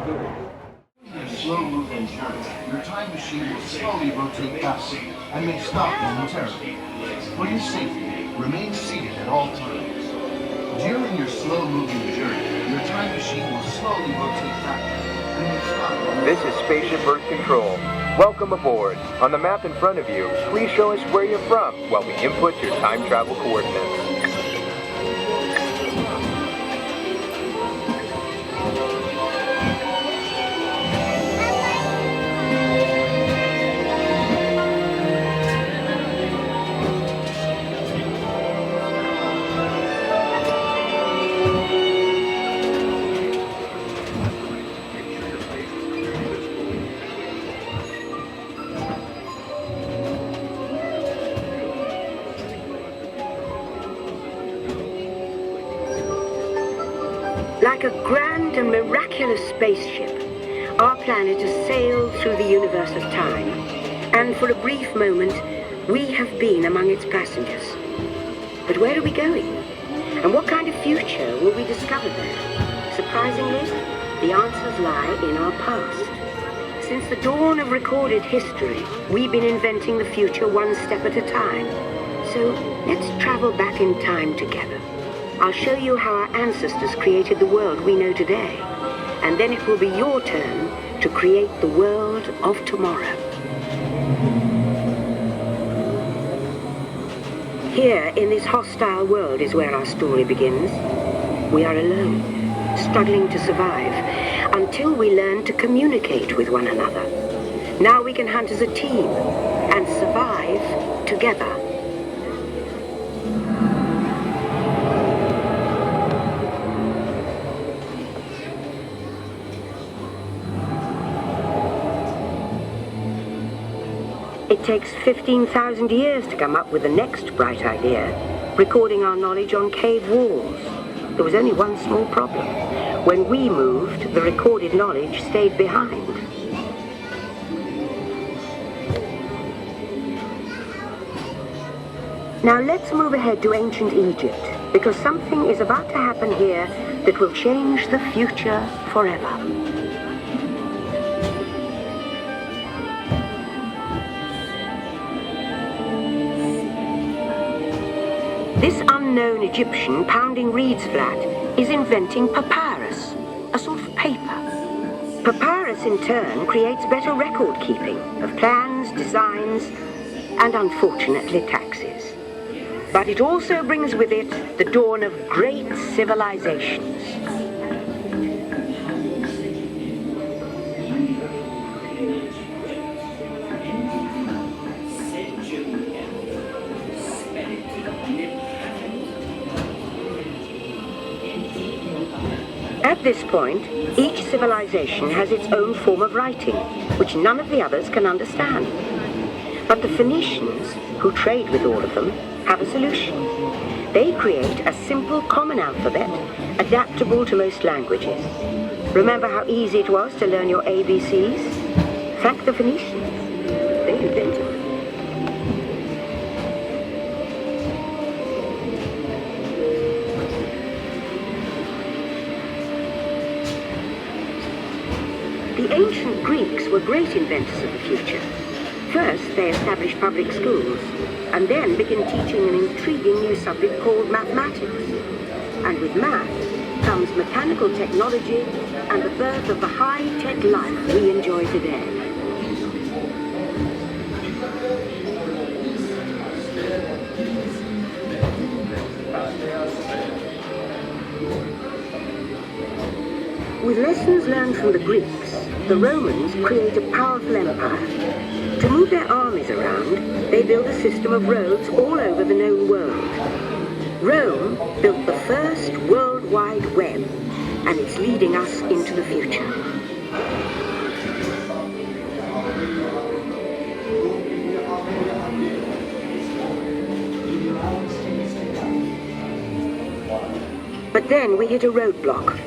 Your slow-moving journey, your time machine will slowly rotate backward and may stop momentarily. For your safety, remain seated at all times. During your slow-moving journey, your time machine will slowly rotate backward and may stop momentarily. This is Spaceship Earth Control. Welcome aboard. On the map in front of you, please show us where you're from while we input your time travel coordinates. Like a grand and miraculous spaceship, our planet has sailed through the universe of time, and for a brief moment, we have been among its passengers. But where are we going? And what kind of future will we discover there? Surprisingly, the answers lie in our past. Since the dawn of recorded history, we've been inventing the future one step at a time. So let's travel back in time together. I'll show you how our ancestors created the world we know today, and then it will be your turn to create the world of tomorrow. Here, in this hostile world, is where our story begins. We are alone, struggling to survive, until we learn to communicate with one another. Now we can hunt as a team, and survive together. It takes 15,000 years to come up with the next bright idea, recording our knowledge on cave walls. There was only one small problem. When we moved, the recorded knowledge stayed behind. Now let's move ahead to ancient Egypt, because something is about to happen here that will change the future forever. This unknown Egyptian pounding reeds flat is inventing papyrus, a sort of paper. Papyrus in turn creates better record keeping of plans, designs, and unfortunately taxes. But it also brings with it the dawn of great civilizations. At this point, each civilization has its own form of writing, which none of the others can understand. But the Phoenicians, who trade with all of them, have a solution. They create a simple common alphabet, adaptable to most languages. Remember how easy it was to learn your ABCs? Thank the Phoenicians. They invented it. The ancient Greeks were great inventors of the future. First, they established public schools, and then began teaching an intriguing new subject called mathematics. And with math comes mechanical technology and the birth of the high-tech life we enjoy today. With lessons learned from the Greeks, the Romans create a powerful empire. To move their armies around, they build a system of roads all over the known world. Rome built the first World Wide Web, and it's leading us into the future. But then we hit a roadblock.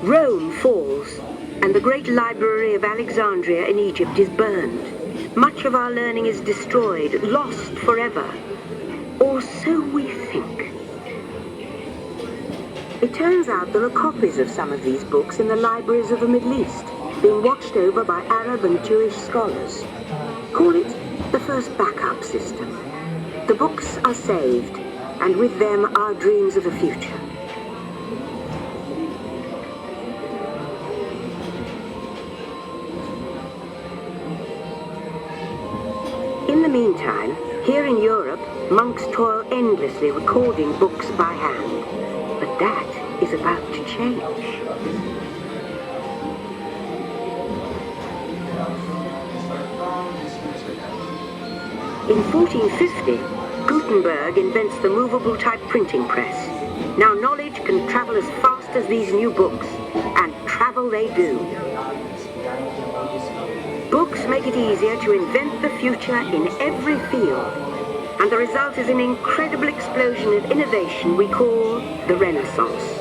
Rome falls, and the great library of Alexandria in Egypt is burned. Much of our learning is destroyed, lost forever. Or so we think. It turns out there are copies of some of these books in the libraries of the Middle East. being watched over by Arab and Jewish scholars. Call it the first backup system. The books are saved, and with them our dreams of the future. In the meantime, here in Europe, monks toil endlessly recording books by hand. But that is about to change. In 1450, Gutenberg invents the movable type printing press. Now knowledge can travel as fast as these new books, and travel they do. Books make it easier to invent the future in every field, and the result is an incredible explosion of innovation we call the Renaissance.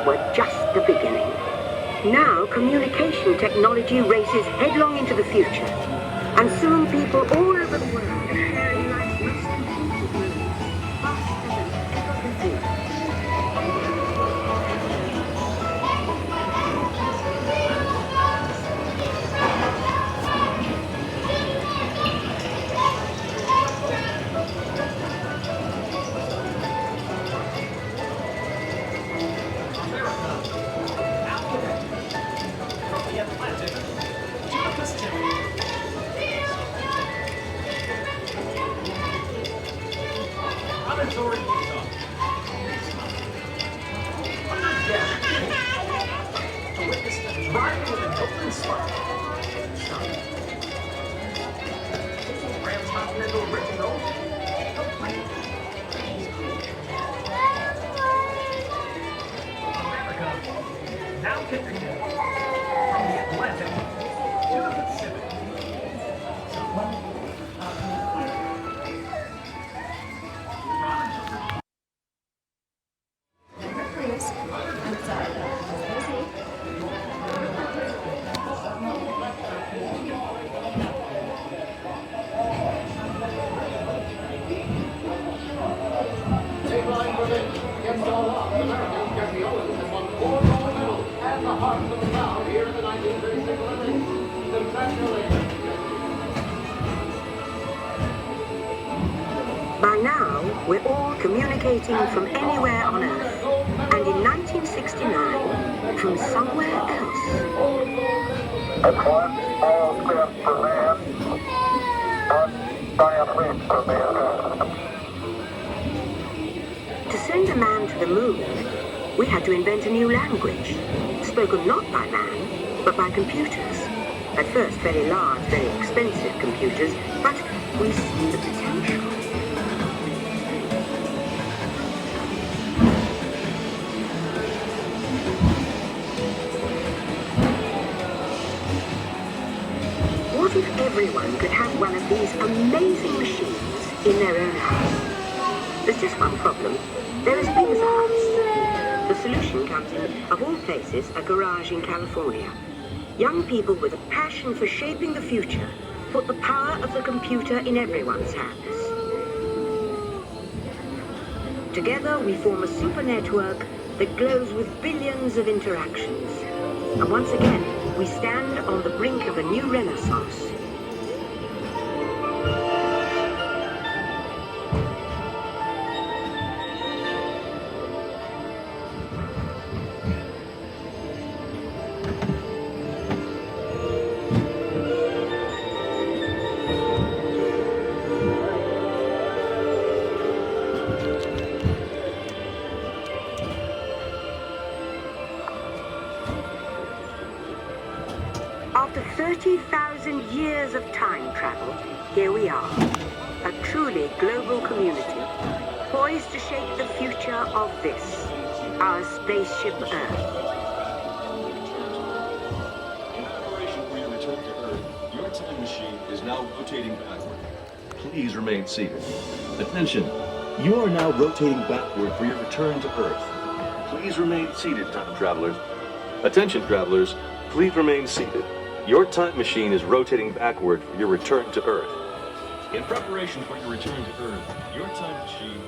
Were just the beginning. Now communication technology races headlong into the future, and soon people all over the world are sharing life faster than ever before. By now, we're all communicating from anywhere on Earth, and in 1969, from somewhere else. It's one small step for man, one giant leap for mankind. To send a man to the moon, we had to invent a new language, spoken not by man, but by computers. At first, very large, very expensive computers, but we see the potential. What if everyone could have one of these amazing machines in their own house? There's just one problem. They're as big as a house. The solution comes in, of all places, a garage in California. Young people with a passion for shaping the future put the power of the computer in everyone's hands. Together we form a super network that glows with billions of interactions. And once again, we stand on the brink of a new renaissance. 2,000 years of time travel, here we are, a truly global community, poised to shape the future of this, our spaceship Earth. In preparation for your return to Earth, your time machine is now rotating backward. Please remain seated. Attention, you are now rotating backward for your return to Earth. Please remain seated, time travelers. Attention, travelers, please remain seated. Your time machine is rotating backward for your return to Earth. In preparation for your return to Earth, your time machine